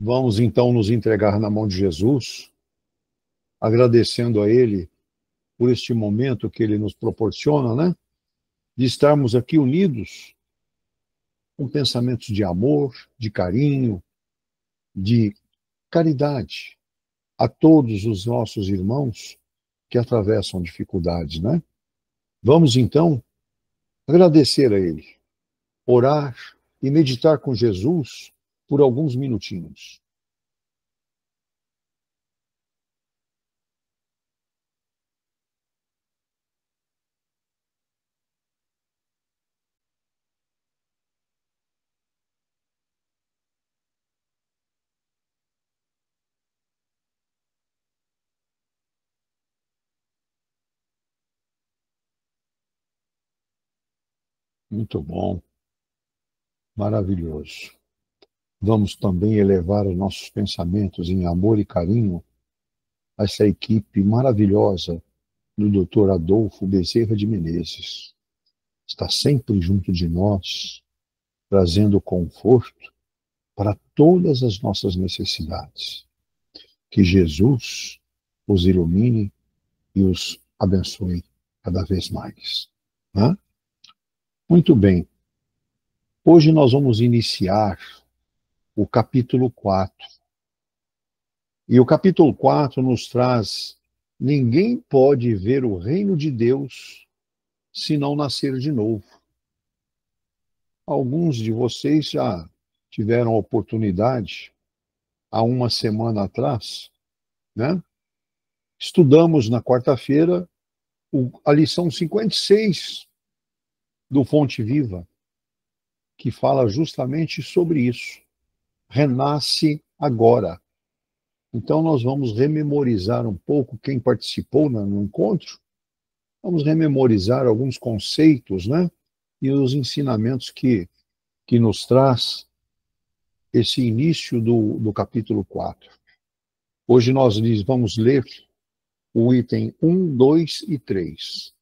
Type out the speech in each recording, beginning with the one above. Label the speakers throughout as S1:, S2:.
S1: Vamos então nos entregar na mão de Jesus, agradecendo a Ele por este momento que Ele nos proporciona, né? De estarmos aqui unidos com pensamentos de amor, de carinho, de caridade a todos os nossos irmãos que atravessam dificuldades, né? Vamos então agradecer a Ele, orar e meditar com Jesus por alguns minutinhos. Muito bom, maravilhoso. Vamos também elevar os nossos pensamentos em amor e carinho a essa equipe maravilhosa do Dr. Adolfo Bezerra de Menezes. Está sempre junto de nós, trazendo conforto para todas as nossas necessidades. Que Jesus os ilumine e os abençoe cada vez mais. Né? Muito bem. Hoje nós vamos iniciar o capítulo 4. E o capítulo 4 nos traz: ninguém pode ver o reino de Deus se não nascer de novo. Alguns de vocês já tiveram a oportunidade, há uma semana atrás, né? Estudamos na quarta-feira a lição 56 do Fonte Viva, que fala justamente sobre isso. Renasce agora. Então nós vamos rememorizar um pouco, quem participou no encontro, vamos rememorizar alguns conceitos, né? E os ensinamentos que nos traz esse início do capítulo 4. Hoje nós vamos ler o item 1, 2 e 3.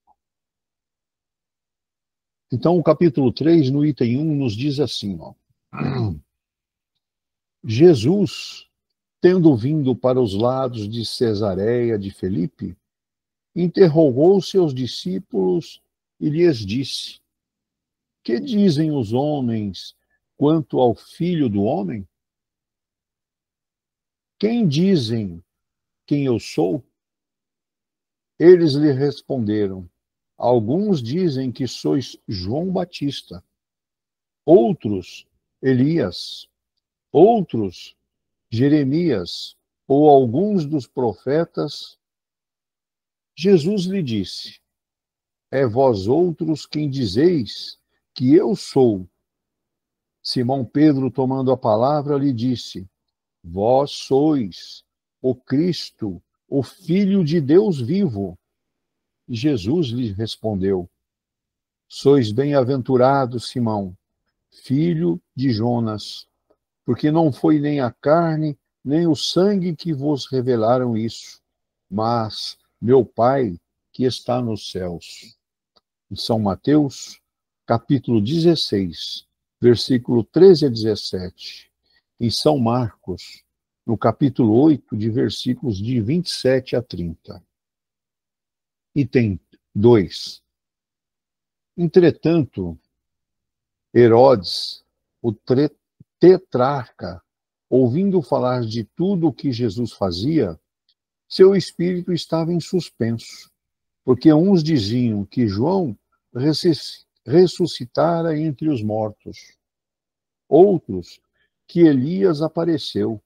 S1: Então, o capítulo 3, no item 1, nos diz assim, ó. Jesus, tendo vindo para os lados de Cesareia de Filipe, interrogou seus discípulos e lhes disse: que dizem os homens quanto ao Filho do Homem? Quem dizem quem eu sou? Eles lhe responderam: alguns dizem que sois João Batista, outros Elias, outros Jeremias ou alguns dos profetas. Jesus lhe disse: é vós outros quem dizeis que eu sou. Simão Pedro, tomando a palavra, lhe disse: vós sois o Cristo, o Filho de Deus vivo. E Jesus lhe respondeu: sois bem-aventurado, Simão, filho de Jonas, porque não foi nem a carne, nem o sangue que vos revelaram isso, mas meu Pai que está nos céus. Em São Mateus, capítulo 16, versículo 13 a 17. Em São Marcos, no capítulo 8, de versículos de 27 a 30. Item 2. Entretanto, Herodes, o tetrarca, ouvindo falar de tudo o que Jesus fazia, seu espírito estava em suspenso, porque uns diziam que João ressuscitara entre os mortos, outros que Elias apareceu,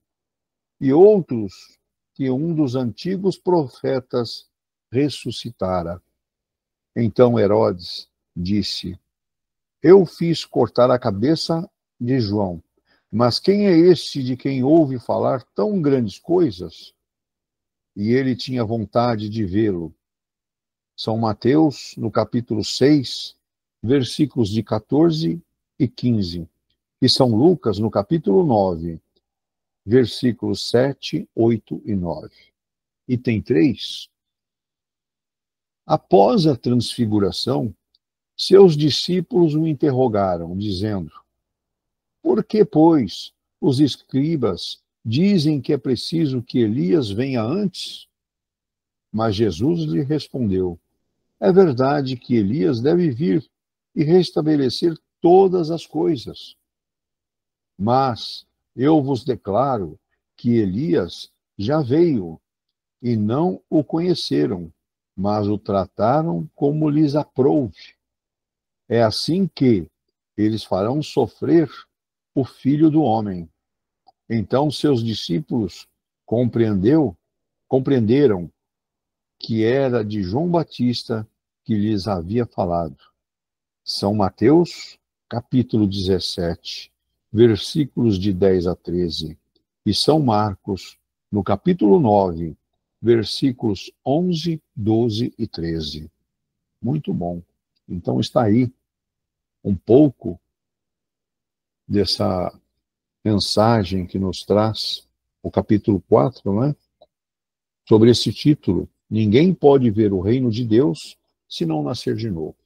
S1: e outros que um dos antigos profetas ressuscitara. Então Herodes disse: eu fiz cortar a cabeça de João, mas quem é este de quem ouve falar tão grandes coisas? E ele tinha vontade de vê-lo. São Mateus, no capítulo 6, versículos de 14 e 15. E São Lucas, no capítulo 9, versículos 7, 8 e 9. Item 3. Após a transfiguração, seus discípulos o interrogaram, dizendo: por que, pois, os escribas dizem que é preciso que Elias venha antes. Mas Jesus lhe respondeu: é verdade que Elias deve vir e restabelecer todas as coisas. Mas eu vos declaro que Elias já veio e não o conheceram, mas o trataram como lhes aprouve. É assim que eles farão sofrer o Filho do Homem. Então seus discípulos compreenderam que era de João Batista que lhes havia falado. São Mateus, capítulo 17, versículos de 10 a 13, e São Marcos, no capítulo 9, versículos 11, 12 e 13. Muito bom. Então está aí um pouco dessa mensagem que nos traz o capítulo 4, né? Sobre esse título: ninguém pode ver o reino de Deus se não nascer de novo.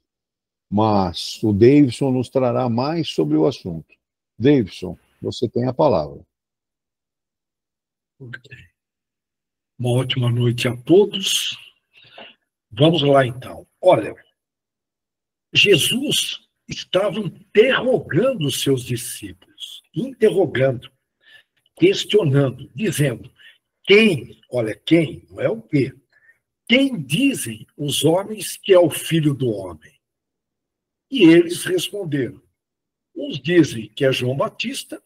S1: Mas o Davidson nos trará mais sobre o assunto. Davidson, você tem a palavra.
S2: Okay. Uma ótima noite a todos. Vamos lá, então. Olha, Jesus estava interrogando os seus discípulos, interrogando, questionando, dizendo: quem, olha, quem, não é o quê? Quem dizem os homens que é o Filho do Homem? E eles responderam. Uns dizem que é João Batista,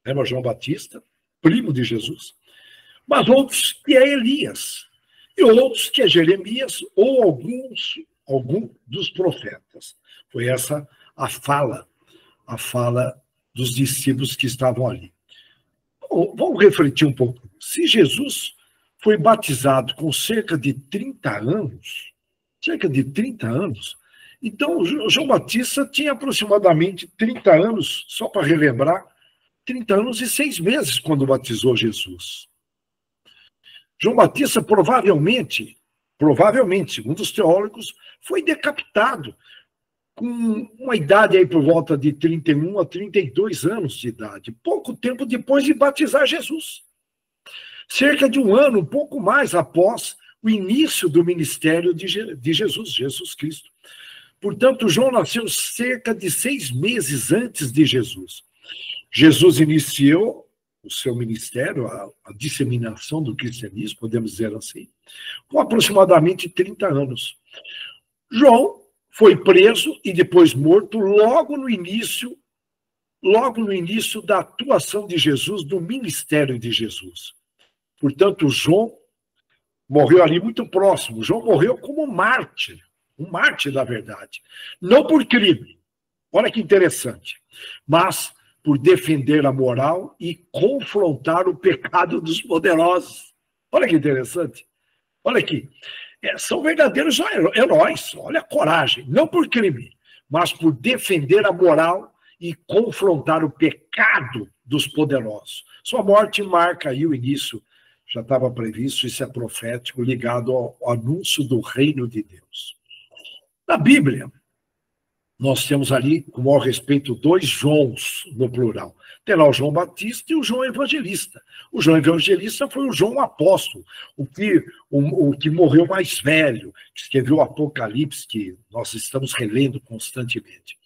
S2: lembra João Batista, primo de Jesus, mas outros que é Elias, e outros que é Jeremias ou algum dos profetas. Foi essa a fala dos discípulos que estavam ali. Bom, vamos refletir um pouco. Se Jesus foi batizado com cerca de 30 anos, então João Batista tinha aproximadamente 30 anos, só para relembrar, 30 anos e 6 meses quando batizou Jesus. João Batista provavelmente, segundo os teólogos, foi decapitado com uma idade aí por volta de 31 a 32 anos de idade, pouco tempo depois de batizar Jesus. Cerca de um ano, um pouco mais após o início do ministério de Jesus Cristo. Portanto, João nasceu cerca de 6 meses antes de Jesus. Jesus iniciou o seu ministério, a disseminação do cristianismo, podemos dizer assim, com aproximadamente 30 anos. João foi preso e depois morto logo no início da atuação de Jesus, do ministério de Jesus. Portanto, João morreu ali muito próximo. João morreu como mártir, um mártir da verdade. Não por crime, olha que interessante, mas por defender a moral e confrontar o pecado dos poderosos. Olha que interessante. Olha aqui. São verdadeiros heróis. Olha a coragem. Não por crime, mas por defender a moral e confrontar o pecado dos poderosos. Sua morte marca aí o início, já estava previsto, isso é profético, ligado ao anúncio do reino de Deus. Na Bíblia, nós temos ali, com o maior respeito, 2 Joãos no plural. Tem lá o João Batista e o João Evangelista. O João Evangelista foi o João Apóstolo, o que morreu mais velho, que escreveu o Apocalipse, que nós estamos relendo constantemente.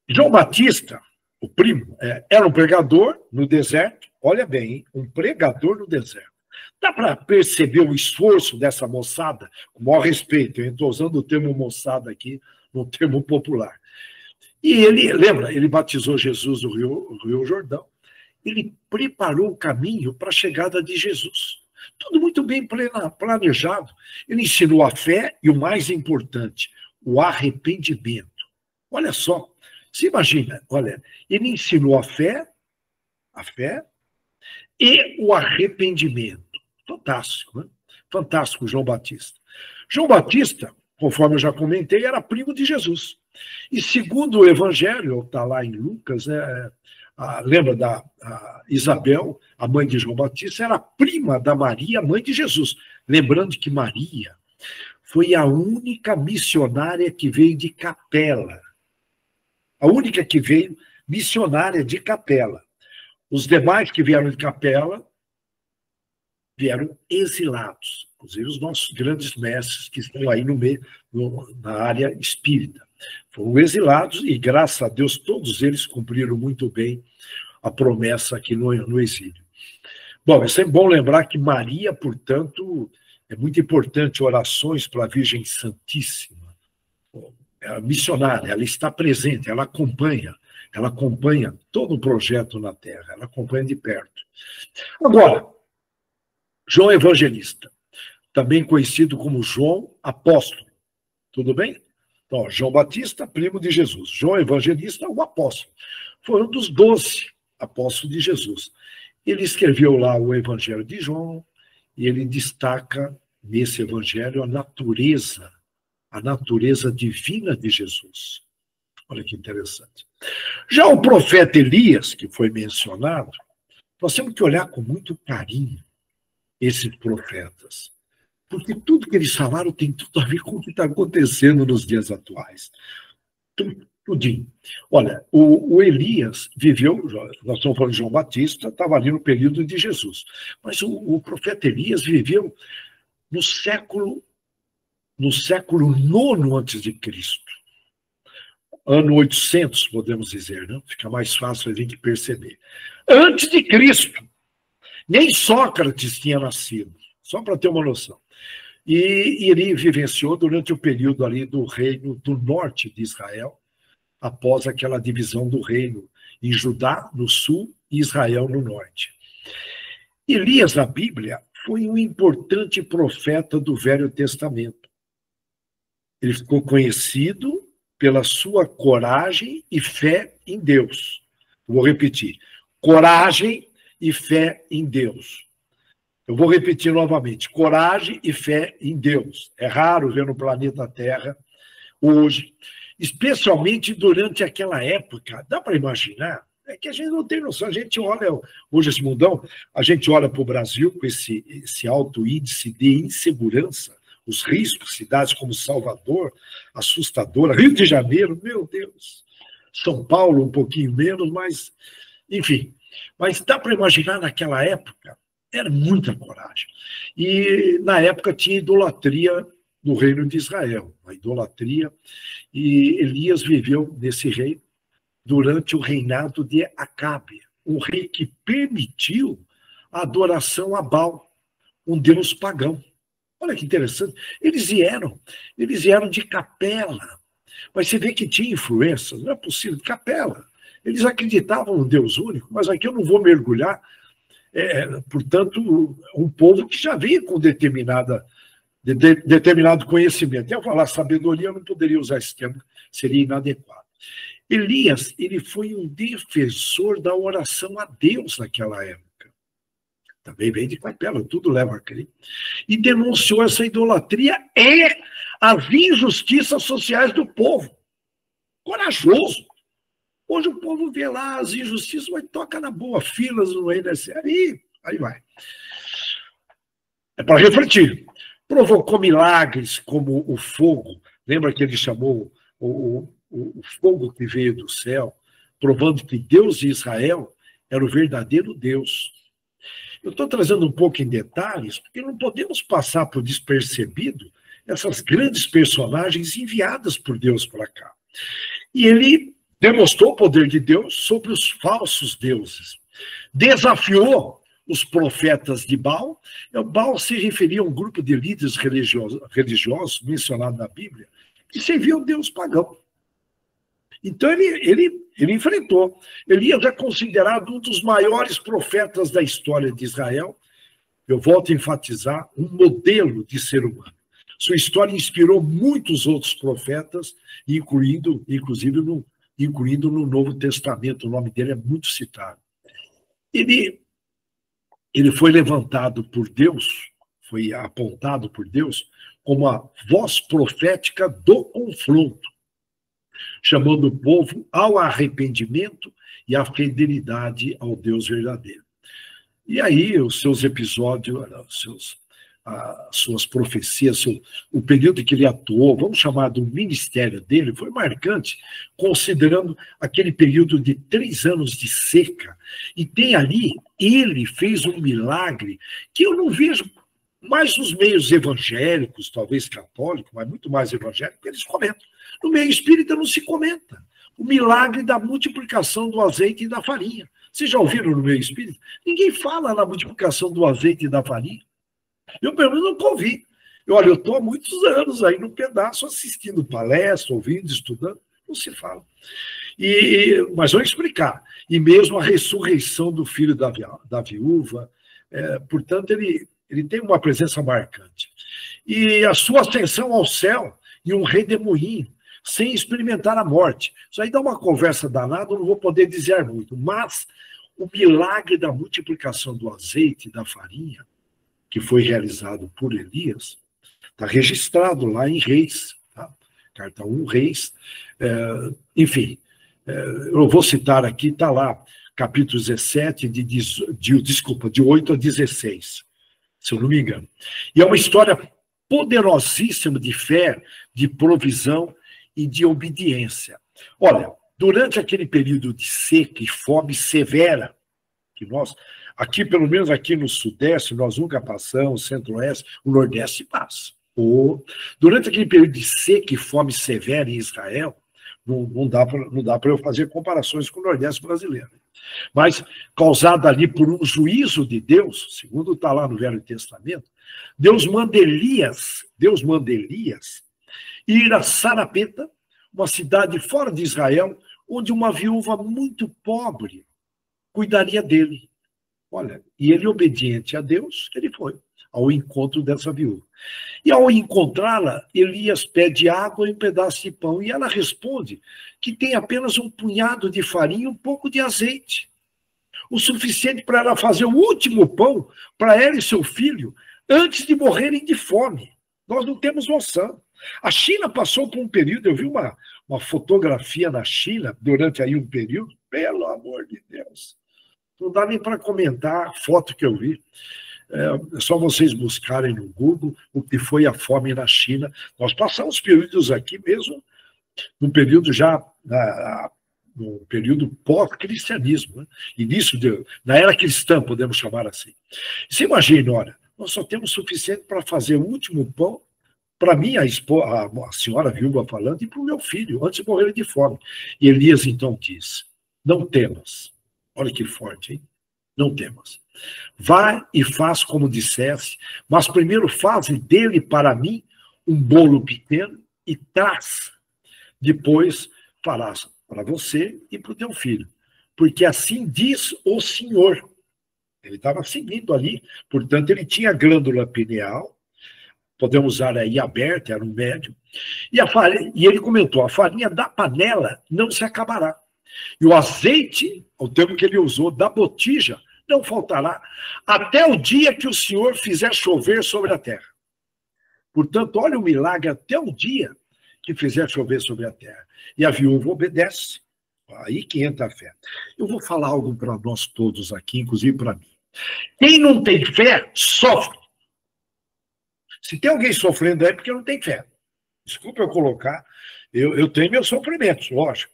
S2: João Batista, o primo, era um pregador no deserto, olha bem, hein? Um pregador no deserto. Dá para perceber o esforço dessa moçada? Com o maior respeito, eu estou usando o termo moçada aqui, no termo popular. E ele, lembra, ele batizou Jesus no Rio Jordão. Ele preparou o caminho para a chegada de Jesus. Tudo muito bem planejado. Ele ensinou a fé e, o mais importante, o arrependimento. Olha só, você imagina, olha, ele ensinou a fé e o arrependimento. Fantástico, né? Fantástico, João Batista. João Batista, conforme eu já comentei, era primo de Jesus. E segundo o Evangelho, está lá em Lucas, lembra da Isabel, a mãe de João Batista, era prima da Maria, mãe de Jesus. Lembrando que Maria foi a única missionária que veio de Capela. A única que veio missionária de Capela. Os demais que vieram de Capela vieram exilados, inclusive os nossos grandes mestres que estão aí no meio, na área espírita. Foram exilados e, graças a Deus, todos eles cumpriram muito bem a promessa aqui no exílio. Bom, é sempre bom lembrar que Maria, portanto, é muito importante orações para a Virgem Santíssima. É missionária, ela está presente, ela acompanha todo o projeto na Terra, ela acompanha de perto. Agora, João Evangelista, também conhecido como João Apóstolo, tudo bem? Então, João Batista, primo de Jesus. João Evangelista, o apóstolo. Foi um dos 12 apóstolos de Jesus. Ele escreveu lá o Evangelho de João e ele destaca nesse Evangelho a natureza divina de Jesus. Olha que interessante. Já o profeta Elias, que foi mencionado, nós temos que olhar com muito carinho esses profetas, porque tudo que eles falaram tem tudo a ver com o que está acontecendo nos dias atuais. Tudinho. Olha, o Elias viveu, nós estamos falando de João Batista, estava ali no período de Jesus, mas o profeta Elias viveu no século IX antes de Cristo. Ano 800, podemos dizer, né? Fica mais fácil a gente perceber. Antes de Cristo. Nem Sócrates tinha nascido, só para ter uma noção. E ele vivenciou durante o período ali do reino do norte de Israel, após aquela divisão do reino em Judá, no sul, e Israel, no norte. Elias, na Bíblia, foi um importante profeta do Velho Testamento. Ele ficou conhecido pela sua coragem e fé em Deus. Vou repetir. Coragem e fé em Deus. Eu vou repetir novamente. Coragem e fé em Deus. É raro ver no planeta Terra hoje, especialmente durante aquela época. Dá para imaginar? É que a gente não tem noção. A gente olha, hoje esse mundão, a gente olha para o Brasil com esse alto índice de insegurança, os riscos, cidades como Salvador, assustadora, Rio de Janeiro, meu Deus, São Paulo um pouquinho menos, mas, enfim. Mas dá para imaginar naquela época, era muita coragem. E na época tinha idolatria no reino de Israel, a idolatria, e Elias viveu nesse reino durante o reinado de Acabe, um rei que permitiu a adoração a Baal, um deus pagão. Olha que interessante. Eles vieram de capela, mas você vê que tinha influência, não é possível, de capela. Eles acreditavam no Deus único, mas aqui eu não vou mergulhar. Portanto, um povo que já vinha com determinado conhecimento. Eu falar sabedoria, eu não poderia usar esse termo, seria inadequado. Elias, ele foi um defensor da oração a Deus naquela época. Também veio de capela, tudo leva a crer. E denunciou essa idolatria e as injustiças sociais do povo. Corajoso. Hoje o povo vê lá as injustiças, mas toca na boa, filas no INSS, aí vai. É para refletir. Provocou milagres como o fogo. Lembra que ele chamou o fogo que veio do céu, provando que Deus de Israel era o verdadeiro Deus. Eu estou trazendo um pouco em detalhes, porque não podemos passar por despercebido essas grandes personagens enviadas por Deus para cá. E ele demonstrou o poder de Deus sobre os falsos deuses. Desafiou os profetas de Baal. Baal se referia a um grupo de líderes religiosos mencionado na Bíblia, que serviam Deus pagão. Então ele enfrentou. Elias é considerado um dos maiores profetas da história de Israel. Eu volto a enfatizar, um modelo de ser humano. Sua história inspirou muitos outros profetas, inclusive no Novo Testamento. O nome dele é muito citado. Ele foi levantado por Deus, foi apontado por Deus como a voz profética do confronto, chamando o povo ao arrependimento e à fidelidade ao Deus verdadeiro. E aí os seus episódios, as suas profecias, o período que ele atuou, vamos chamar do ministério dele, foi marcante, considerando aquele período de 3 anos de seca. E tem ali, ele fez um milagre que eu não vejo mais nos meios evangélicos, talvez católicos, mas muito mais evangélicos, eles comentam. No meio espírita não se comenta. O milagre da multiplicação do azeite e da farinha. Vocês já ouviram no meio espírita? Ninguém fala na multiplicação do azeite e da farinha. Eu, pelo menos, nunca ouvi. Olha, eu estou há muitos anos aí no pedaço, assistindo palestra, ouvindo, estudando, não se fala. Mas vou explicar. E mesmo a ressurreição do filho da viúva, portanto, ele tem uma presença marcante. E a sua ascensão ao céu e um redemoinho, sem experimentar a morte. Isso aí dá uma conversa danada, eu não vou poder dizer muito. Mas o milagre da multiplicação do azeite e da farinha, que foi realizado por Elias, está registrado lá em Reis, tá? Carta 1, Reis. Enfim, eu vou citar aqui, está lá, capítulo 17, de 8 a 16, se eu não me engano. E é uma história poderosíssima de fé, de provisão e de obediência. Olha, durante aquele período de seca e fome severa, que nós, aqui, pelo menos aqui no Sudeste, nós nunca passamos, Centro-Oeste, o Nordeste passa. Durante aquele período de seca e fome severa em Israel, não dá para eu fazer comparações com o Nordeste brasileiro. Mas causada ali por um juízo de Deus, segundo está lá no Velho Testamento, Deus manda Elias ir a Sarapeta, uma cidade fora de Israel, onde uma viúva muito pobre cuidaria dele. Olha, e ele, obediente a Deus, ele foi ao encontro dessa viúva. E ao encontrá-la, Elias pede água e um pedaço de pão, e ela responde que tem apenas um punhado de farinha e um pouco de azeite, o suficiente para ela fazer o último pão para ela e seu filho, antes de morrerem de fome. Nós não temos noção. A China passou por um período, eu vi uma fotografia na China, durante aí um período, pelo amor de Deus, não dá nem para comentar a foto que eu vi. É só vocês buscarem no Google o que foi a fome na China. Nós passamos períodos aqui mesmo, num período já, no período pós-cristianismo, né? Início na era cristã, podemos chamar assim. Você imagina, olha, nós só temos suficiente para fazer o último pão para mim, a senhora viúva falando, e para o meu filho, antes de morrer de fome. E Elias então diz, não temas. Olha que forte, hein? Não temas. Vai e faz como dissesse, mas primeiro faze dele para mim um bolo pequeno e traz. Depois farás para você e para o teu filho. Porque assim diz o Senhor. Ele estava seguindo ali, portanto, ele tinha glândula pineal, podemos usar aí aberta, era um médium. E ele comentou, a farinha da panela não se acabará. E o azeite, o termo que ele usou, da botija, não faltará, até o dia que o Senhor fizer chover sobre a terra. Portanto, olha o milagre, até o dia que fizer chover sobre a terra. E a viúva obedece. Aí que entra a fé. Eu vou falar algo para nós todos aqui, inclusive para mim. Quem não tem fé, sofre. Se tem alguém sofrendo é porque não tem fé. Desculpa eu colocar, eu tenho meus sofrimentos, lógico.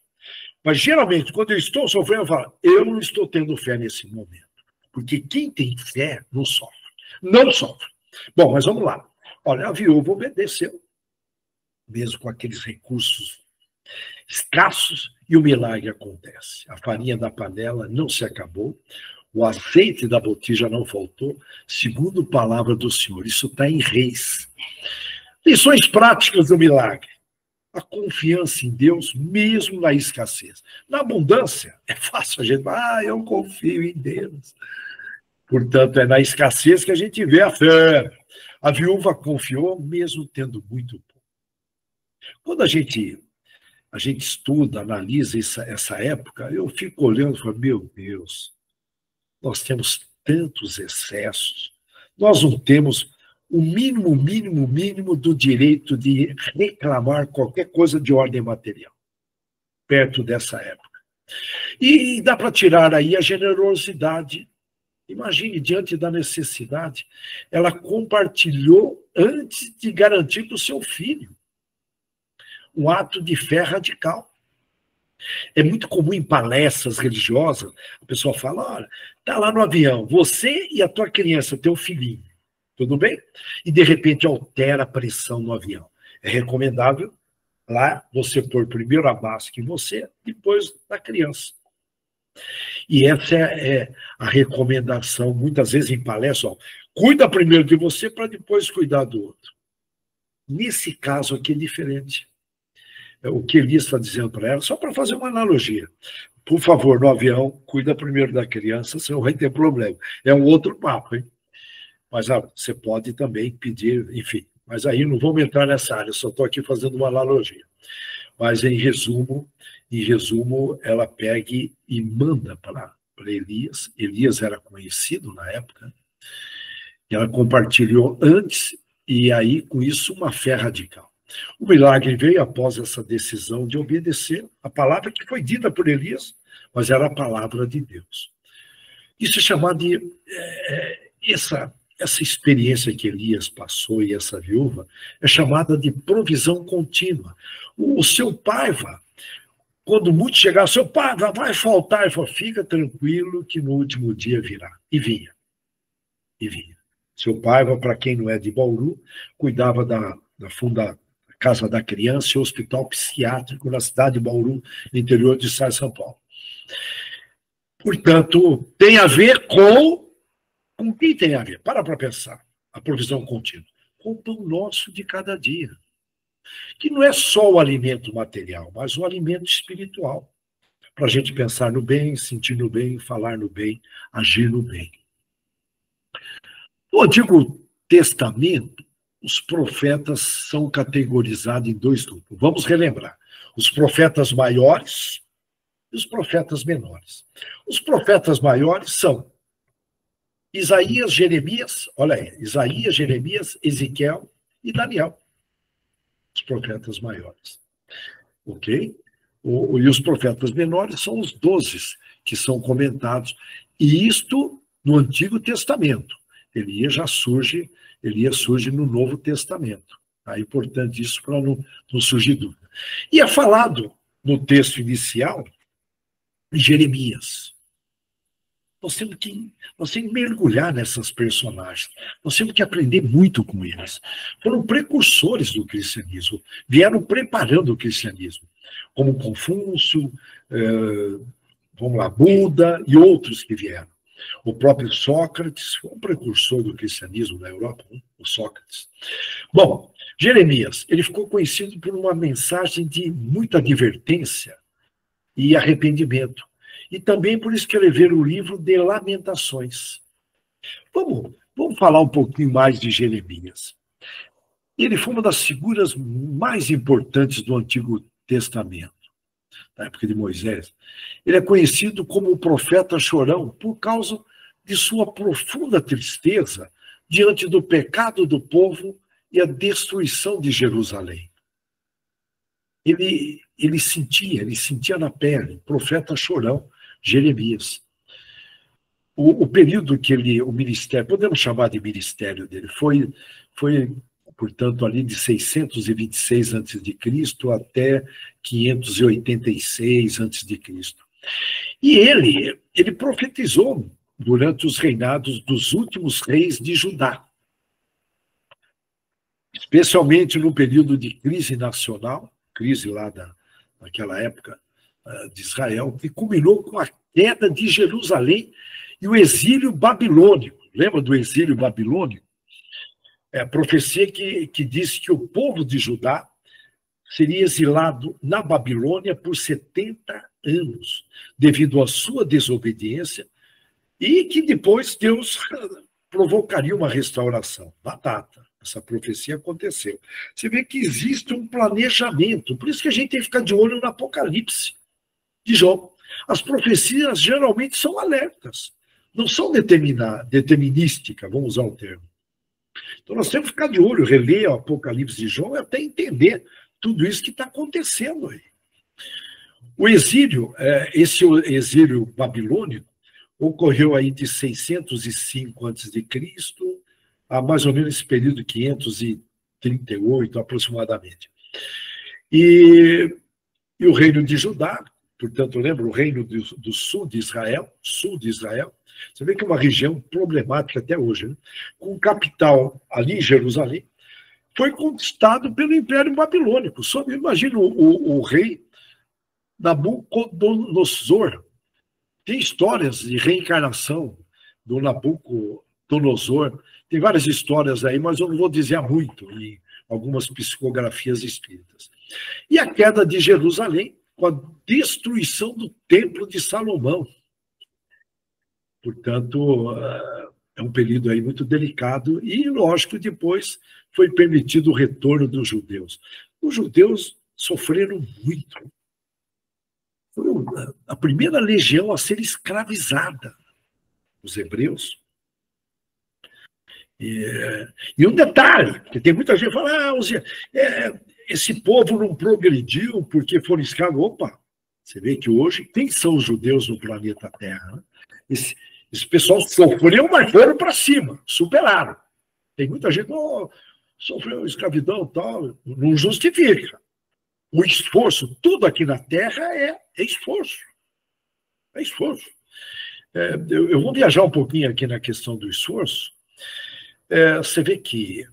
S2: Mas geralmente, quando eu estou sofrendo, eu falo, eu não estou tendo fé nesse momento. Porque quem tem fé não sofre. Não sofre. Bom, mas vamos lá. Olha, a viúva obedeceu, mesmo com aqueles recursos escassos, e o milagre acontece. A farinha da panela não se acabou, o azeite da botija não faltou, segundo a palavra do Senhor. Isso está em Reis. Lições práticas do milagre. A confiança em Deus, mesmo na escassez. Na abundância, é fácil a gente falar, eu confio em Deus. Portanto, é na escassez que a gente vê a fé. A viúva confiou, mesmo tendo muito pouco. Quando a gente estuda, analisa essa época, eu fico olhando e falo, meu Deus, nós temos tantos excessos, nós não temos o mínimo do direito de reclamar qualquer coisa de ordem material, perto dessa época. E dá para tirar aí a generosidade Imagine, diante da necessidade, ela compartilhou antes de garantir para o seu filho. Um ato de fé radical. É muito comum em palestras religiosas, a pessoa fala, olha, está lá no avião, você e a tua criança, teu filhinho, tudo bem? E, de repente, altera a pressão no avião. É recomendável lá você pôr primeiro a máscara em você, depois na criança. E essa é a recomendação, muitas vezes em palestra, ó, cuida primeiro de você para depois cuidar do outro. Nesse caso aqui é diferente. O que Elias está dizendo para ela, só para fazer uma analogia. Por favor, no avião, cuida primeiro da criança, senão vai ter problema. É um outro papo, hein? Mas você pode também pedir, enfim. Mas aí não vamos entrar nessa área, só estou aqui fazendo uma analogia. Mas, em resumo, ela pega e manda para Elias. Elias era conhecido na época. E ela compartilhou antes, e aí, com isso, uma fé radical. O milagre veio após essa decisão de obedecer a palavra que foi dita por Elias, mas era a palavra de Deus. Isso é chamado de... essa experiência que Elias passou e essa viúva é chamada de provisão contínua. O seu Paiva, quando muito chegar, seu Paiva vai faltar, ele falou, fica tranquilo que no último dia virá. E vinha. E vinha. Seu Paiva, para quem não é de Bauru, cuidava da Casa da Criança e Hospital Psiquiátrico na cidade de Bauru, no interior do estado de São Paulo. Portanto, tem a ver com quem tem a ver? Para pensar. A provisão contínua. Com o pão nosso de cada dia. Que não é só o alimento material, mas o alimento espiritual. Para a gente pensar no bem, sentir no bem, falar no bem, agir no bem. No Antigo Testamento, os profetas são categorizados em dois grupos. Vamos relembrar. Os profetas maiores e os profetas menores. Os profetas maiores são Isaías, Jeremias, olha aí, Isaías, Jeremias, Ezequiel e Daniel. Os profetas maiores. Ok? E os profetas menores são os 12 que são comentados. E isto no Antigo Testamento. Elias surge no Novo Testamento. É importante isso para não surgir dúvida. E é falado no texto inicial em Jeremias. Nós temos que mergulhar nessas personagens. Nós temos que aprender muito com eles. Foram precursores do cristianismo. Vieram preparando o cristianismo. Como Confúcio, Buda e outros que vieram. O próprio Sócrates foi um precursor do cristianismo na Europa, o Sócrates. Bom, Jeremias, ele ficou conhecido por uma mensagem de muita advertência e arrependimento. E também por escrever o livro de Lamentações. Vamos falar um pouquinho mais de Jeremias. Ele foi uma das figuras mais importantes do Antigo Testamento, na época de Moisés. Ele é conhecido como o profeta chorão por causa de sua profunda tristeza diante do pecado do povo e a destruição de Jerusalém. Ele sentia na pele, profeta chorão, Jeremias. O período que o ministério, podemos chamar de ministério dele, foi portanto, ali de 626 a.C. até 586 a.C. E ele profetizou durante os reinados dos últimos reis de Judá, especialmente no período de crise nacional, crise lá daquela época de Israel, que culminou com a queda de Jerusalém e o exílio babilônico. Lembra do exílio babilônico? É a profecia que disse que o povo de Judá seria exilado na Babilônia por 70 anos, devido à sua desobediência, e que depois Deus provocaria uma restauração. Batata. Essa profecia aconteceu. Você vê que existe um planejamento, por isso que a gente tem que ficar de olho no Apocalipse de João. As profecias geralmente são alertas, não são determinísticas, vamos usar o termo. Então nós temos que ficar de olho, reler o Apocalipse de João e até entender tudo isso que está acontecendo aí. O exílio, esse exílio babilônico, ocorreu aí de 605 a.C. a mais ou menos esse período 538 aproximadamente. E o reino de Judá, portanto, lembra o reino do sul de Israel, você vê que é uma região problemática até hoje, né? Com capital ali em Jerusalém, foi conquistado pelo Império Babilônico. Imagina o rei Nabucodonosor. Tem histórias de reencarnação do Nabucodonosor, tem várias histórias aí, mas eu não vou dizer muito em algumas psicografias escritas. E a queda de Jerusalém, com a destruição do Templo de Salomão. Portanto, é um período aí muito delicado e, lógico, depois foi permitido o retorno dos judeus. Os judeus sofreram muito. Foi a primeira legião a ser escravizada, os hebreus. E um detalhe, que tem muita gente que fala, esse povo não progrediu porque foram escravos. Opa, você vê que hoje, quem são os judeus no planeta Terra? Né? Esse pessoal sofreu, mas foram para cima, superaram. Tem muita gente que sofreu escravidão e tal, não justifica. O esforço, tudo aqui na Terra é esforço. É esforço. Eu vou viajar um pouquinho aqui na questão do esforço. Você vê que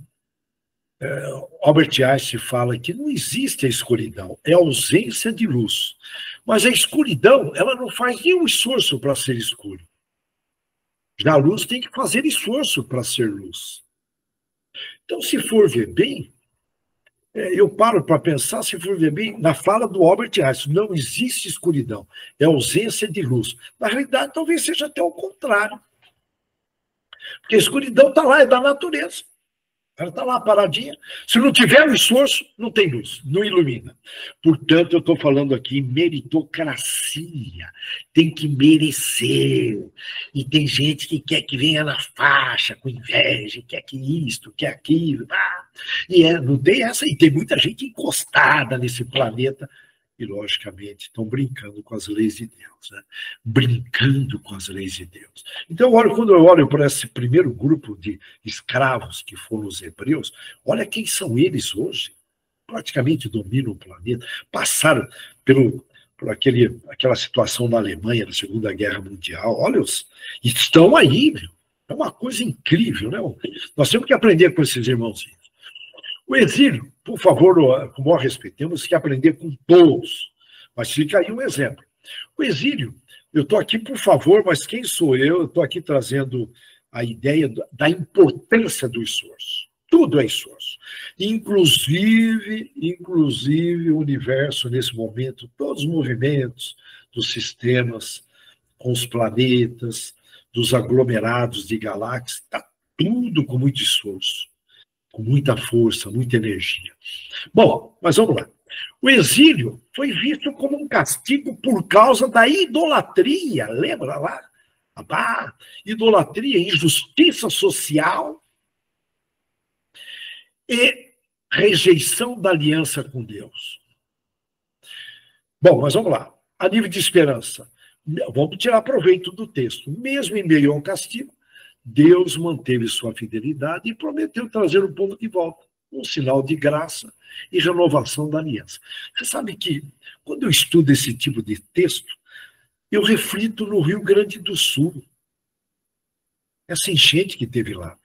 S2: Albert Einstein fala que não existe a escuridão, é a ausência de luz. Mas a escuridão, ela não faz nenhum esforço para ser escuro. Já a luz tem que fazer esforço para ser luz. Então, se for ver bem, eu paro para pensar, se for ver bem, na fala do Albert Einstein, não existe escuridão, é ausência de luz. Na realidade, talvez seja até o contrário. Porque a escuridão está lá, é da natureza. Ela está lá paradinha. Se não tiver o esforço, não tem luz, não ilumina. Portanto, eu estou falando aqui meritocracia. Tem que merecer. E tem gente que quer que venha na faixa, com inveja, quer que isto, quer aquilo. Não tem essa. E tem muita gente encostada nesse planeta. E, logicamente, estão brincando com as leis de Deus. Né? Brincando com as leis de Deus. Então, quando eu olho para esse primeiro grupo de escravos que foram os hebreus, olha quem são eles hoje. Praticamente dominam o planeta. Passaram por aquela situação na Alemanha, na Segunda Guerra Mundial. Olha, estão aí, meu. É uma coisa incrível, né? Nós temos que aprender com esses irmãozinhos. O exílio, por favor, com o maior respeito, temos que aprender com todos. Mas fica aí um exemplo. O exílio, eu estou aqui, por favor, mas quem sou eu? Eu estou aqui trazendo a ideia da importância do esforço. Tudo é esforço. Inclusive o universo, nesse momento, todos os movimentos dos sistemas, com os planetas, dos aglomerados de galáxias, está tudo com muito esforço. Com muita força, muita energia. Bom, mas vamos lá. O exílio foi visto como um castigo por causa da idolatria, lembra lá? Idolatria, injustiça social e rejeição da aliança com Deus. Bom, mas vamos lá. A nível de esperança, vamos tirar proveito do texto. Mesmo em meio ao castigo, Deus manteve sua fidelidade e prometeu trazer o povo de volta, um sinal de graça e renovação da aliança. Você sabe que, quando eu estudo esse tipo de texto, eu reflito no Rio Grande do Sul. Essa enchente que teve lá.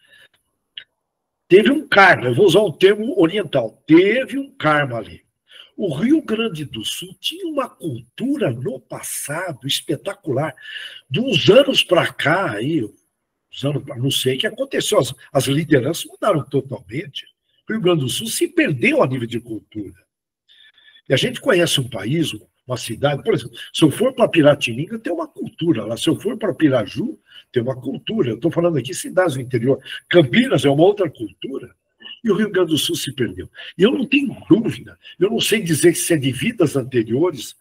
S2: Teve um karma, eu vou usar um termo oriental, teve um karma ali. O Rio Grande do Sul tinha uma cultura no passado espetacular. De uns anos para cá, aí, não sei o que aconteceu, as lideranças mudaram totalmente. O Rio Grande do Sul se perdeu a nível de cultura. E a gente conhece um país, uma cidade, por exemplo, se eu for para Piratininga, tem uma cultura lá. Se eu for para Piraju, tem uma cultura. Eu estou falando aqui cidades do interior. Campinas é uma outra cultura. E o Rio Grande do Sul se perdeu. E eu não tenho dúvida, eu não sei dizer se é de vidas anteriores,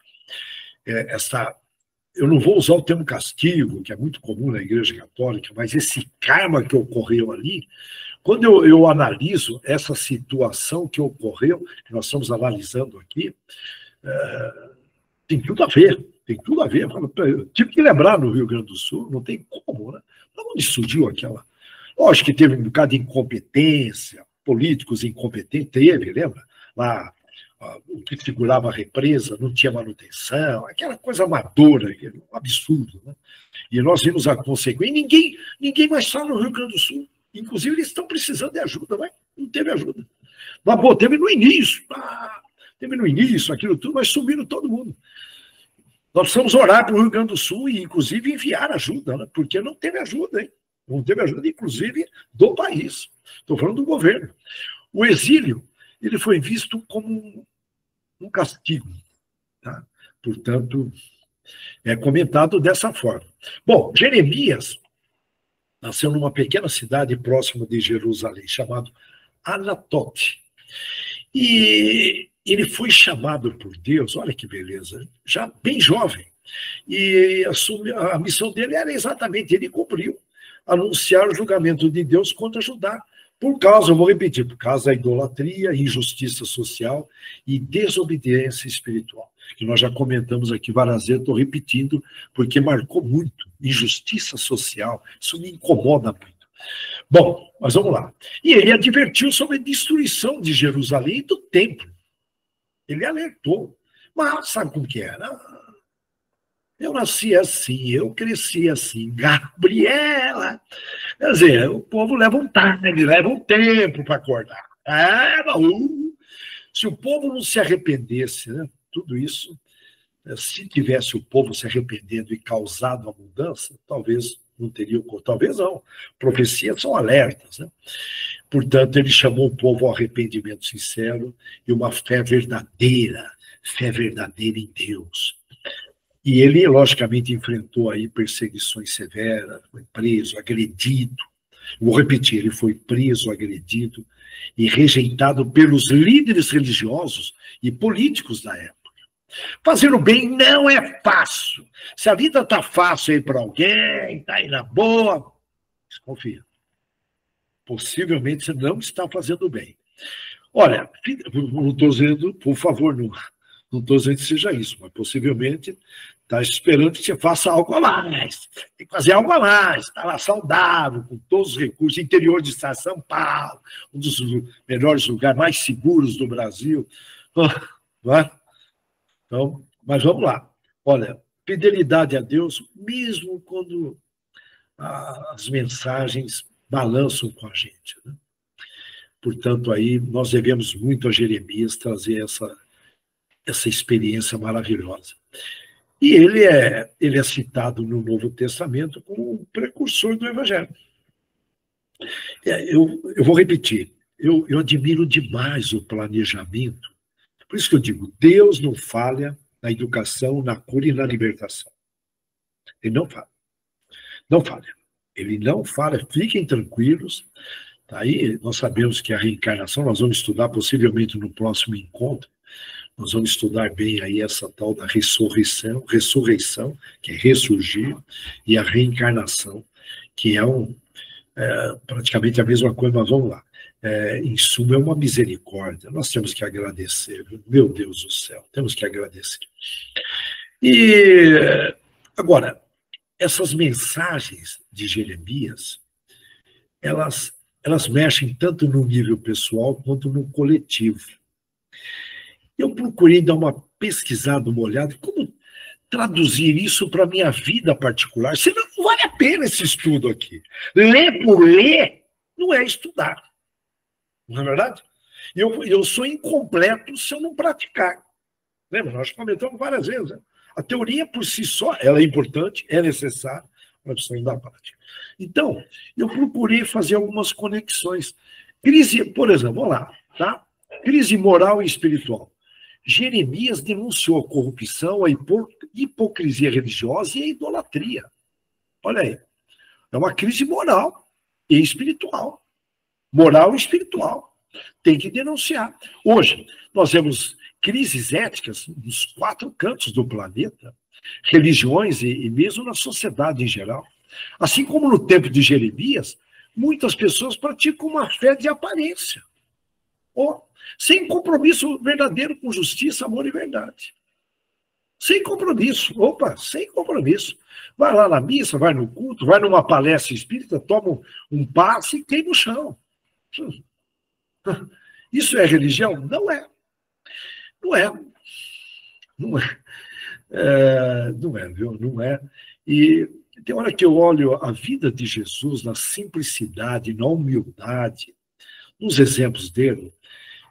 S2: eu não vou usar o termo castigo, que é muito comum na Igreja Católica, mas esse karma que ocorreu ali, quando eu analiso essa situação que ocorreu, que nós estamos analisando aqui, tem tudo a ver. Tem tudo a ver. Eu tive que lembrar no Rio Grande do Sul, não tem como, né? Onde surgiu aquela... Lógico que teve um bocado de incompetência, políticos incompetentes, teve, lembra? Lá, o que segurava a represa não tinha manutenção, aquela coisa amadora, um absurdo, né? E nós vimos a consequência. E ninguém mais fala no Rio Grande do Sul. Inclusive, eles estão precisando de ajuda, mas não teve ajuda. Mas, pô, teve no início, aquilo tudo, mas sumiram todo mundo. Nós precisamos orar para o Rio Grande do Sul e, inclusive, enviar ajuda, né? Porque não teve ajuda, hein? Não teve ajuda, inclusive, do país. Estou falando do governo. O exílio, ele foi visto como um castigo, tá? Portanto, é comentado dessa forma. Bom, Jeremias nasceu numa pequena cidade próxima de Jerusalém, chamado Anatote. E ele foi chamado por Deus, olha que beleza, já bem jovem. E a missão dele era exatamente, ele cumpriu, anunciar o julgamento de Deus contra Judá, eu vou repetir, por causa da idolatria, injustiça social e desobediência espiritual, que nós já comentamos aqui várias vezes, estou repetindo, porque marcou muito, injustiça social, isso me incomoda muito. Bom, mas vamos lá. E ele advertiu sobre a destruição de Jerusalém e do templo. Ele alertou. Mas sabe como que era? Eu nasci assim, eu cresci assim. Gabriela. Quer dizer, o povo leva um time, leva um tempo para acordar. Se o povo não se arrependesse, né, tudo isso, se tivesse o povo se arrependendo e causado a mudança, talvez não teria ocorrido. Talvez não. Profecias são alertas, né? Portanto, ele chamou o povo ao arrependimento sincero e uma fé verdadeira em Deus. E ele, logicamente, enfrentou aí perseguições severas, foi preso, agredido. Vou repetir, ele foi preso, agredido e rejeitado pelos líderes religiosos e políticos da época. Fazer o bem não é fácil. Se a vida está fácil aí para alguém, está aí na boa, desconfia. Possivelmente você não está fazendo bem. Olha, não estou dizendo, por favor, não estou dizendo que seja isso, mas possivelmente está esperando que você faça algo a mais. Tem que fazer algo a mais. Está lá saudável, com todos os recursos. Interior de Estado de São Paulo, um dos melhores lugares, mais seguros do Brasil. Então, mas vamos lá. Olha, fidelidade a Deus, mesmo quando as mensagens balançam com a gente, né? Portanto, aí nós devemos muito a Jeremias trazer essa experiência maravilhosa. E ele é citado no Novo Testamento como um precursor do Evangelho. Eu vou repetir, eu admiro demais o planejamento. Por isso que eu digo, Deus não falha na educação, na cura e na libertação. Ele não falha. Não falha. Ele não falha, fiquem tranquilos. Aí nós sabemos que a reencarnação, nós vamos estudar possivelmente no próximo encontro, nós vamos estudar bem aí essa tal da ressurreição, que é ressurgir, e a reencarnação, que é praticamente a mesma coisa, mas vamos lá. Em suma, é uma misericórdia. Nós temos que agradecer, meu Deus do céu, temos que agradecer. E, agora, essas mensagens de Jeremias, elas mexem tanto no nível pessoal quanto no coletivo. Eu procurei dar uma pesquisada, uma olhada, como traduzir isso para a minha vida particular. Senão não vale a pena esse estudo aqui. Ler por ler não é estudar. Não é verdade? Eu sou incompleto se eu não praticar. Lembra? Nós comentamos várias vezes. Né? A teoria por si só, ela é importante, é necessária, mas precisa da prática. Então, eu procurei fazer algumas conexões. Crise, por exemplo, vamos lá, tá? Crise moral e espiritual. Jeremias denunciou a corrupção, a hipocrisia religiosa e a idolatria. Olha aí. É uma crise moral e espiritual. Moral e espiritual. Tem que denunciar. Hoje, nós temos crises éticas nos 4 cantos do planeta, religiões e mesmo na sociedade em geral. Assim como no tempo de Jeremias, muitas pessoas praticam uma fé de aparência, sem compromisso verdadeiro com justiça, amor e verdade. Sem compromisso. Opa, sem compromisso. Vai lá na missa, vai no culto, vai numa palestra espírita, toma um passe e queima o chão. Isso é religião? Não é. Não é. Não é. Não é, viu? Não é. E tem hora que eu olho a vida de Jesus na simplicidade, na humildade, nos exemplos dele,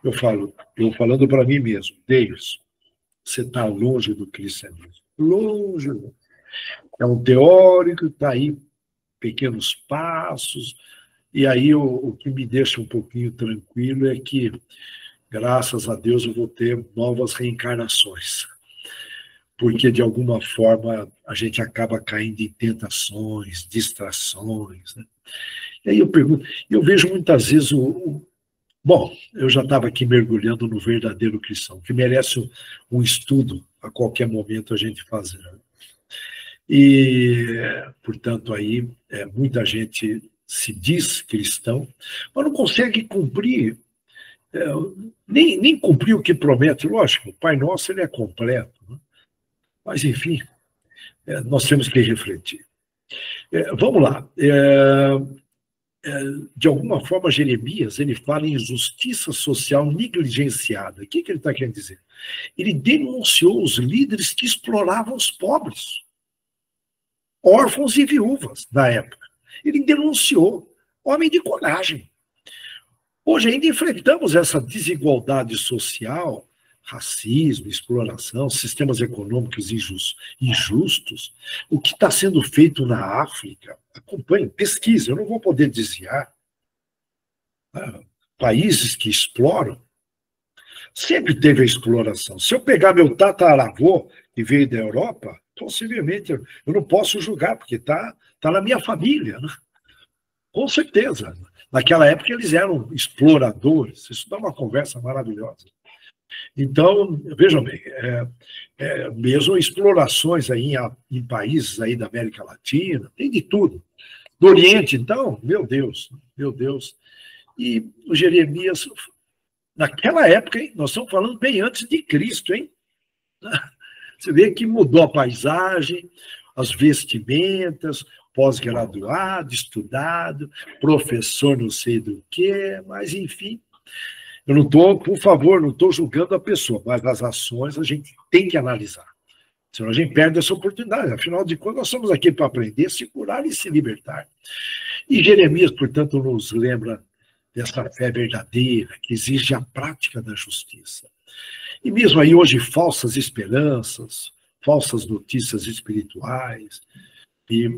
S2: eu falando para mim mesmo, Deus, você está longe do cristianismo. Longe. É um teórico, está aí, pequenos passos, e aí o que me deixa um pouquinho tranquilo é que, graças a Deus, eu vou ter novas reencarnações. Porque, de alguma forma, a gente acaba caindo em tentações, distrações. Né? E aí eu pergunto, eu vejo muitas vezes Bom, eu já estava aqui mergulhando no verdadeiro cristão, que merece um estudo a qualquer momento a gente fazer. E, portanto, aí muita gente se diz cristão, mas não consegue cumprir, nem cumprir o que promete. Lógico, o Pai Nosso ele é completo, né? Mas, enfim, nós temos que refletir. Vamos lá. De alguma forma, Jeremias ele fala em justiça social negligenciada. O que ele está querendo dizer? Ele denunciou os líderes que exploravam os pobres, órfãos e viúvas na época. Ele denunciou. Homem de coragem. Hoje ainda enfrentamos essa desigualdade social, racismo, exploração, sistemas econômicos injustos. O que está sendo feito na África, acompanhe, pesquise, eu não vou poder desviar. Países que exploram, sempre teve a exploração. Se eu pegar meu tataravô, que veio da Europa, possivelmente eu não posso julgar, porque está na minha família, né? Com certeza. Naquela época eles eram exploradores, isso dá uma conversa maravilhosa. Então, vejam bem, mesmo explorações aí em países aí da América Latina, tem de tudo. Do Oriente, então, meu Deus. E o Jeremias, naquela época, hein, nós estamos falando bem antes de Cristo, hein? Você vê que mudou a paisagem, as vestimentas, pós-graduado, estudado, professor não sei do quê, mas enfim. Eu não estou, por favor, não estou julgando a pessoa, mas as ações a gente tem que analisar. Senão a gente perde essa oportunidade. Afinal de contas, nós estamos aqui para aprender, se curar e se libertar. E Jeremias, portanto, nos lembra dessa fé verdadeira, que exige a prática da justiça. E mesmo aí hoje, falsas esperanças, falsas notícias espirituais. E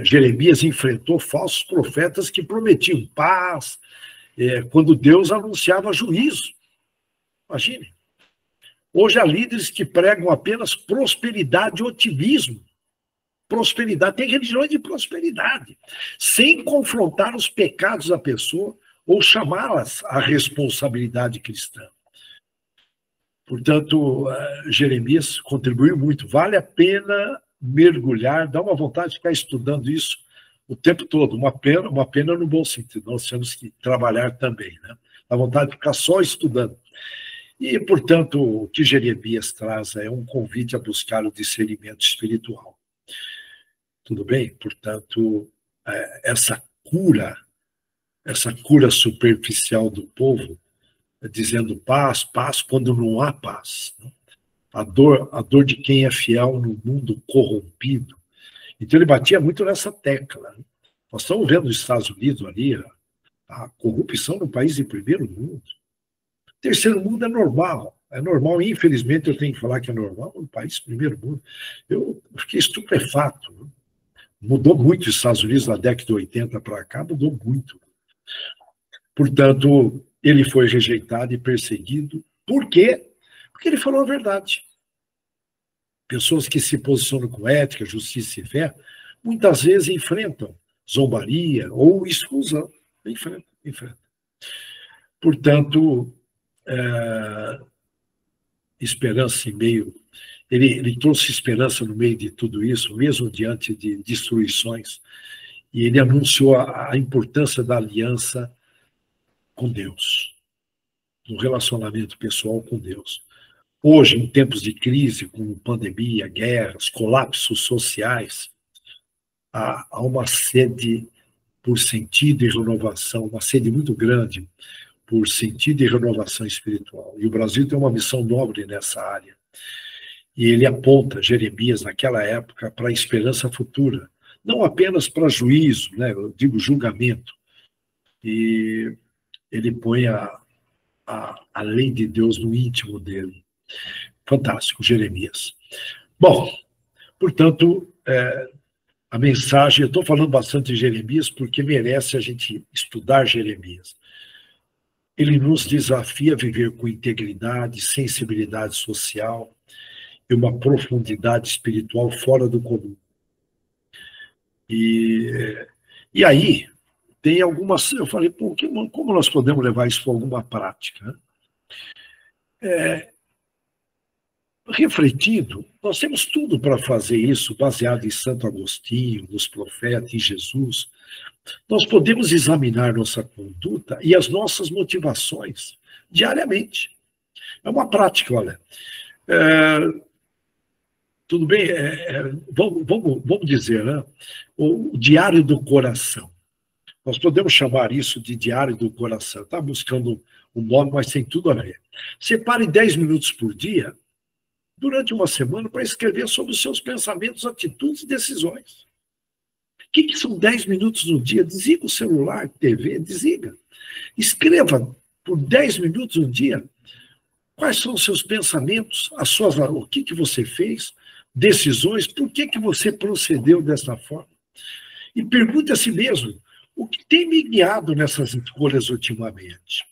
S2: Jeremias enfrentou falsos profetas que prometiam paz, quando Deus anunciava juízo. Imagine. Hoje há líderes que pregam apenas prosperidade e otimismo. Prosperidade, tem religiões de prosperidade, sem confrontar os pecados da pessoa ou chamá-las à responsabilidade cristã. Portanto, Jeremias contribuiu muito. Vale a pena mergulhar, dá uma vontade de ficar estudando isso o tempo todo. Uma pena no bom sentido. Nós temos que trabalhar também, né? Dá vontade de ficar só estudando. E, portanto, o que Jeremias traz é um convite a buscar o discernimento espiritual. Tudo bem? Portanto, essa cura superficial do povo, dizendo paz, quando não há paz. Né? A dor de quem é fiel no mundo corrompido. Então, ele batia muito nessa tecla. Né? Nós estamos vendo nos Estados Unidos ali a corrupção no país de primeiro mundo. Terceiro mundo é normal. É normal, infelizmente, eu tenho que falar que é normal no país de primeiro mundo. Eu fiquei estupefato. Né? Mudou muito os Estados Unidos da década de 80 para cá, mudou muito. Portanto, ele foi rejeitado e perseguido. Por quê? Porque ele falou a verdade. Pessoas que se posicionam com ética, justiça e fé, muitas vezes enfrentam zombaria ou exclusão. Enfrentam. Portanto, esperança em meio... Ele trouxe esperança no meio de tudo isso, mesmo diante de destruições. E ele anunciou a importância da aliança com Deus, do relacionamento pessoal com Deus. Hoje, em tempos de crise, com pandemia, guerras, colapsos sociais, há uma sede por sentido e renovação, uma sede muito grande por sentido e renovação espiritual. E o Brasil tem uma missão nobre nessa área. E ele aponta Jeremias, naquela época, para a esperança futura, não apenas para juízo, né? Eu digo julgamento. E ele põe a lei de Deus no íntimo dele. Fantástico, Jeremias. Bom, portanto, a mensagem, eu estou falando bastante de Jeremias porque merece a gente estudar Jeremias. Ele nos desafia a viver com integridade, sensibilidade social e uma profundidade espiritual fora do comum. E aí, tem algumas... Eu falei, pô, como nós podemos levar isso para alguma prática? Refletindo, nós temos tudo para fazer isso, baseado em Santo Agostinho, nos profetas, em Jesus. Nós podemos examinar nossa conduta e as nossas motivações diariamente. É uma prática, olha. Tudo bem? Vamos dizer, né? O diário do coração. Nós podemos chamar isso de diário do coração. Está buscando um nome, mas tem tudo a ver. Separe 10 minutos por dia, durante uma semana, para escrever sobre os seus pensamentos, atitudes e decisões. O que são 10 minutos no dia? Desliga o celular, TV, desliga. Escreva por 10 minutos no dia quais são os seus pensamentos, o que você fez, decisões, por que você procedeu dessa forma. E pergunte a si mesmo, o que tem me guiado nessas escolhas ultimamente?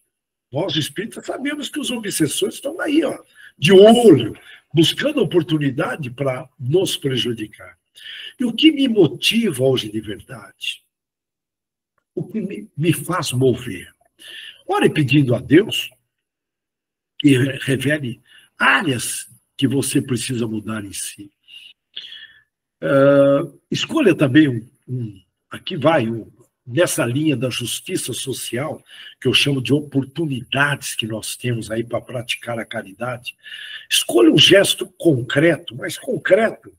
S2: Nós, espíritas, sabemos que os obsessores estão aí, ó, de olho, buscando oportunidade para nos prejudicar. E o que me motiva hoje de verdade? O que me faz mover? Ore pedindo a Deus que revele áreas que você precisa mudar em si. Escolha também nessa linha da justiça social, que eu chamo de oportunidades que nós temos aí para praticar a caridade. Escolha um gesto concreto, mas concreto,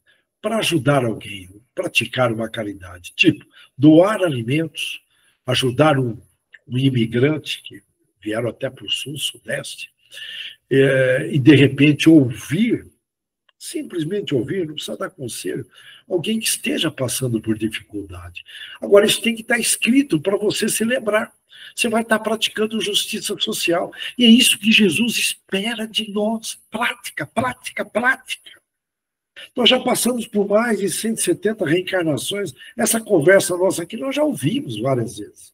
S2: para ajudar alguém, praticar uma caridade. Tipo, doar alimentos, ajudar um imigrante que vieram até para o sul, sudeste, e de repente ouvir, simplesmente ouvir, não precisa dar conselho, alguém que esteja passando por dificuldade. Agora, isso tem que estar escrito para você se lembrar. Você vai estar praticando justiça social. E é isso que Jesus espera de nós. Prática, prática, prática. Nós já passamos por mais de 170 reencarnações. Essa conversa nossa aqui nós já ouvimos várias vezes.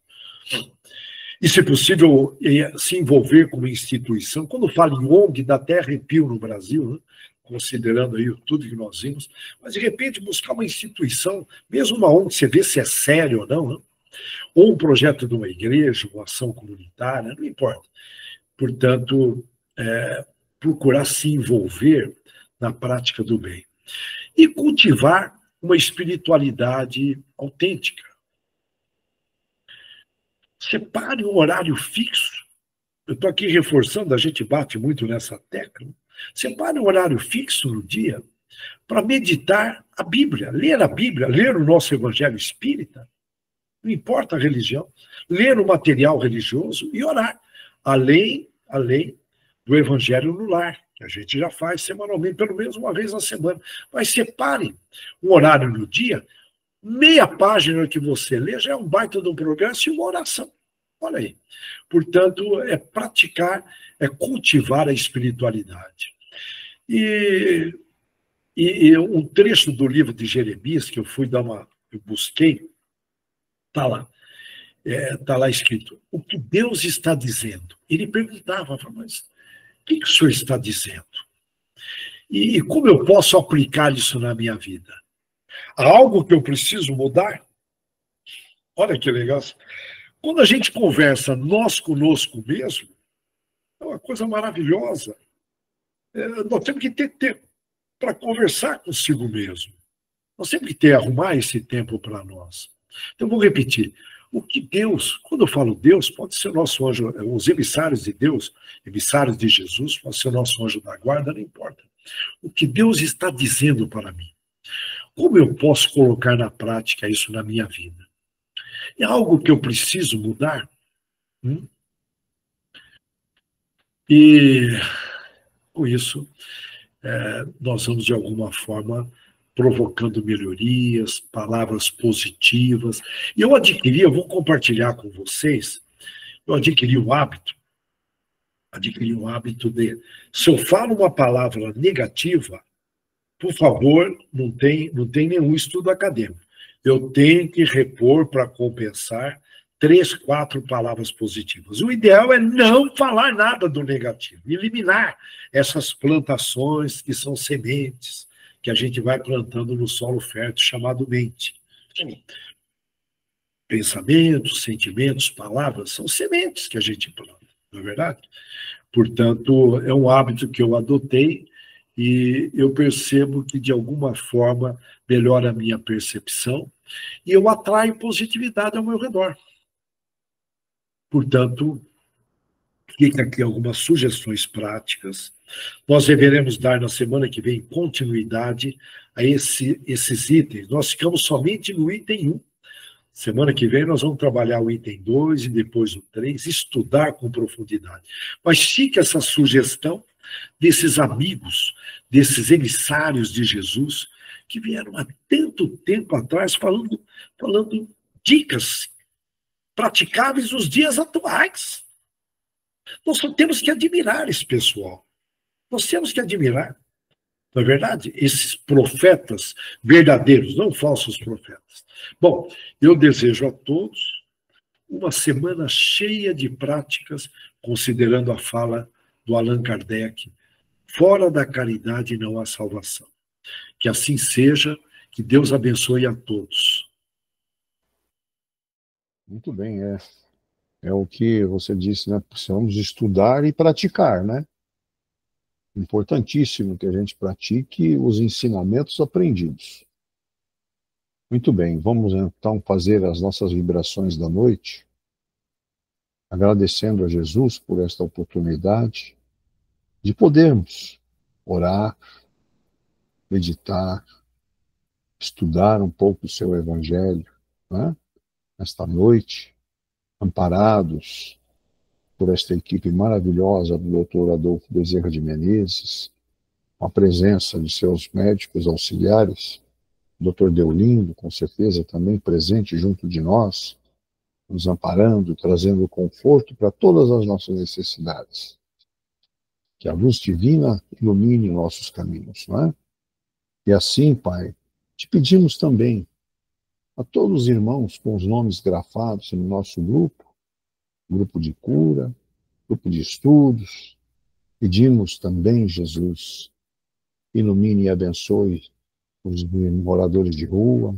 S2: E, se possível, se envolver com uma instituição. Quando falo em ONG, dá até arrepio no Brasil, né? Considerando aí tudo que nós vimos, mas, de repente, buscar uma instituição, mesmo uma ONG, você vê se é sério ou não, né? Ou um projeto de uma igreja, uma ação comunitária, não importa. Portanto, procurar se envolver na prática do bem. E cultivar uma espiritualidade autêntica. Separe um horário fixo. Eu estou aqui reforçando, a gente bate muito nessa tecla. Separe um horário fixo no dia para meditar a Bíblia, ler o nosso Evangelho Espírita, não importa a religião, ler o material religioso e orar, além do Evangelho no lar, que a gente já faz semanalmente, pelo menos uma vez na semana. Mas separe um horário no dia, meia página que você lê já é um baita de um progresso e uma oração. Olha aí. Portanto, é praticar, é cultivar a espiritualidade. E um trecho do livro de Jeremias, que eu busquei, está lá. Está lá escrito, o que Deus está dizendo. Ele perguntava, mas o que o senhor está dizendo? E como eu posso aplicar isso na minha vida? Há algo que eu preciso mudar? Olha que legal. Quando a gente conversa nós conosco mesmo, é uma coisa maravilhosa. Nós temos que ter tempo para conversar consigo mesmo. Nós temos que arrumar esse tempo para nós. Então, vou repetir. O que Deus, quando eu falo Deus, pode ser o nosso anjo, os emissários de Deus, emissários de Jesus, pode ser o nosso anjo da guarda, não importa. O que Deus está dizendo para mim? Como eu posso colocar na prática isso na minha vida? É algo que eu preciso mudar? E com isso, nós vamos, de alguma forma, provocando melhorias, palavras positivas. E eu vou compartilhar com vocês, eu adquiri o hábito de, se eu falo uma palavra negativa, por favor, não tem nenhum estudo acadêmico. Eu tenho que repor para compensar 3, 4 palavras positivas. O ideal é não falar nada do negativo, eliminar essas plantações que são sementes, que a gente vai plantando no solo fértil chamado mente. Pensamentos, sentimentos, palavras, são sementes que a gente planta, não é verdade? Portanto, é um hábito que eu adotei e eu percebo que, de alguma forma, melhora a minha percepção e eu atraio positividade ao meu redor. Portanto, fica aqui algumas sugestões práticas. Nós deveremos dar, na semana que vem, continuidade a esses itens. Nós ficamos somente no item 1. Semana que vem nós vamos trabalhar o item 2 e depois o 3, estudar com profundidade. Mas fica essa sugestão desses amigos, desses emissários de Jesus, que vieram há tanto tempo atrás falando dicas praticáveis nos dias atuais. Nós só temos que admirar esse pessoal. Nós temos que admirar, não é verdade? Esses profetas verdadeiros, não falsos profetas. Bom, eu desejo a todos uma semana cheia de práticas, considerando a fala do Allan Kardec, fora da caridade não há salvação. Que assim seja, que Deus abençoe a todos.
S1: Muito bem, é o que você disse, né? Precisamos estudar e praticar, né? Importantíssimo que a gente pratique os ensinamentos aprendidos. Muito bem, vamos então fazer as nossas vibrações da noite, agradecendo a Jesus por esta oportunidade de podermos orar, meditar, estudar um pouco o seu Evangelho, né? Esta noite, amparados por esta equipe maravilhosa do Dr. Adolfo Bezerra de Menezes, com a presença de seus médicos auxiliares, Dr. Deolindo, com certeza também presente junto de nós, nos amparando, trazendo conforto para todas as nossas necessidades. Que a luz divina ilumine nossos caminhos, não é? E assim, Pai, te pedimos também a todos os irmãos com os nomes grafados no nosso grupo de cura, grupo de estudos, pedimos também, Jesus, ilumine e abençoe os moradores de rua,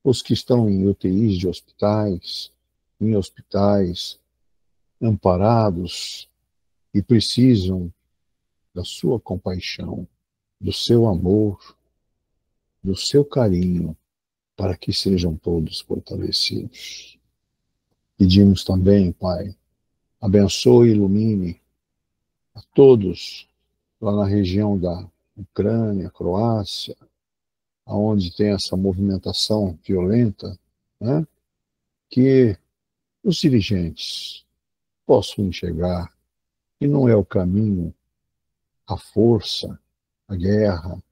S1: os que estão em UTIs de hospitais, em hospitais, amparados e precisam da sua compaixão, do seu amor, do seu carinho, para que sejam todos fortalecidos. Pedimos também, Pai, abençoe e ilumine a todos lá na região da Ucrânia, Croácia, onde tem essa movimentação violenta, né? Que os dirigentes possam enxergar que não é o caminho, a força, a guerra,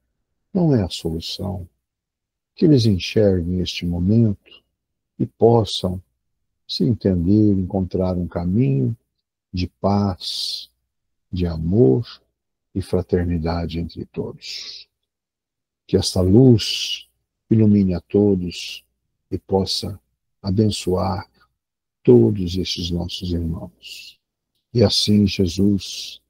S1: não é a solução. Que eles enxerguem este momento e possam se entender, encontrar um caminho de paz, de amor e fraternidade entre todos. Que esta luz ilumine a todos e possa abençoar todos estes nossos irmãos. E assim, Jesus,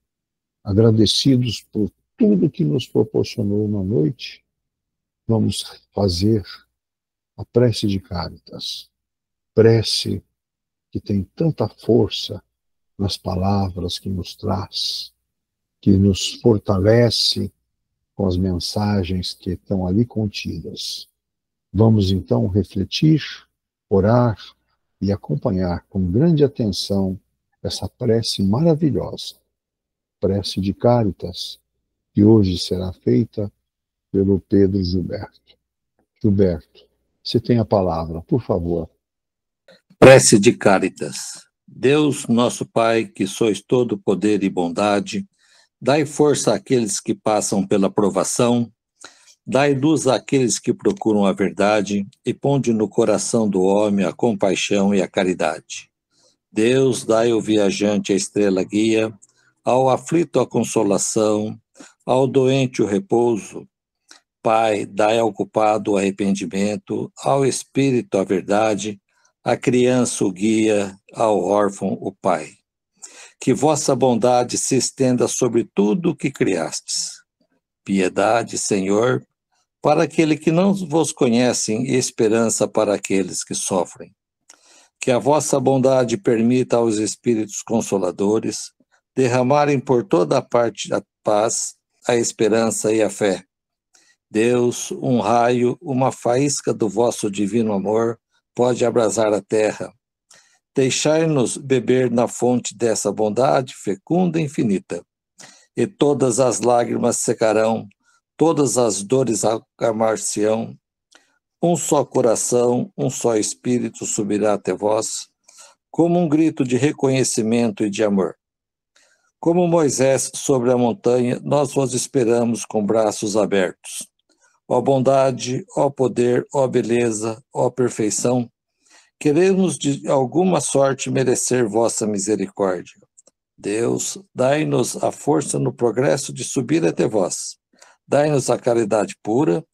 S1: agradecidos por tudo que nos proporcionou na noite, vamos fazer a prece de Cáritas. Prece que tem tanta força nas palavras que nos traz, que nos fortalece com as mensagens que estão ali contidas. Vamos então refletir, orar e acompanhar com grande atenção essa prece maravilhosa, prece de Caritas, que hoje será feita pelo Pedro Gilberto. Gilberto, você tem a palavra, por favor.
S3: Prece de Caritas. Deus, nosso Pai, que sois todo poder e bondade, dai força àqueles que passam pela provação, dai luz àqueles que procuram a verdade e ponde no coração do homem a compaixão e a caridade. Deus, dai ao viajante a estrela guia, ao aflito a consolação, ao doente o repouso. Pai, dai ao culpado o arrependimento, ao espírito a verdade, à criança o guia, ao órfão o pai. Que vossa bondade se estenda sobre tudo o que criastes. Piedade, Senhor, para aquele que não vos conhecem e esperança para aqueles que sofrem. Que a vossa bondade permita aos espíritos consoladores derramarem por toda a parte a paz, a esperança e a fé. Deus, um raio, uma faísca do vosso divino amor pode abrasar a terra. Deixai-nos beber na fonte dessa bondade fecunda e infinita, e todas as lágrimas secarão, todas as dores acalmar-se-ão. Um só coração, um só espírito subirá até vós, como um grito de reconhecimento e de amor. Como Moisés sobre a montanha, nós vos esperamos com braços abertos. Ó bondade, ó poder, ó beleza, ó perfeição, queremos de alguma sorte merecer vossa misericórdia. Deus, dai-nos a força no progresso de subir até vós. Dai-nos a caridade pura,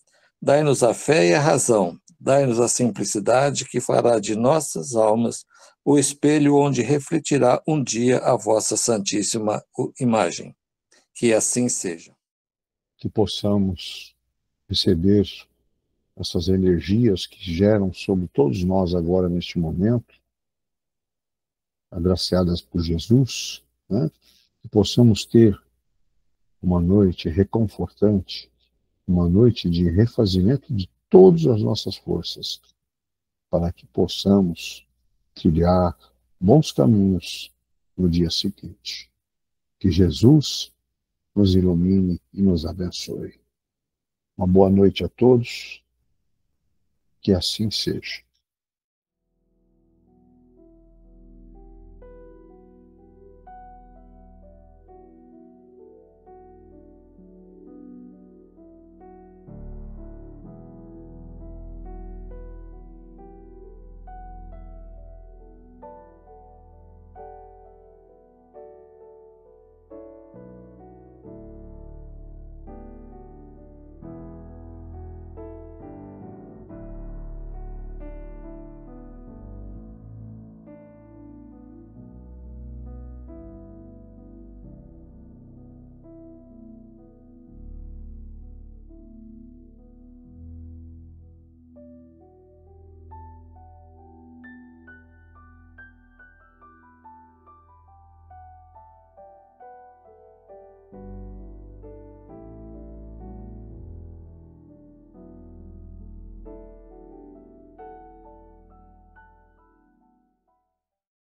S3: dai-nos a fé e a razão, dai-nos a simplicidade que fará de nossas almas o espelho onde refletirá um dia a vossa santíssima imagem. Que assim seja.
S1: Que possamos receber essas energias que geram sobre todos nós agora neste momento, agraciadas por Jesus, né? Que possamos ter uma noite reconfortante, uma noite de refazimento de todas as nossas forças, para que possamos trilhar bons caminhos no dia seguinte. Que Jesus nos ilumine e nos abençoe. Uma boa noite a todos, que assim seja.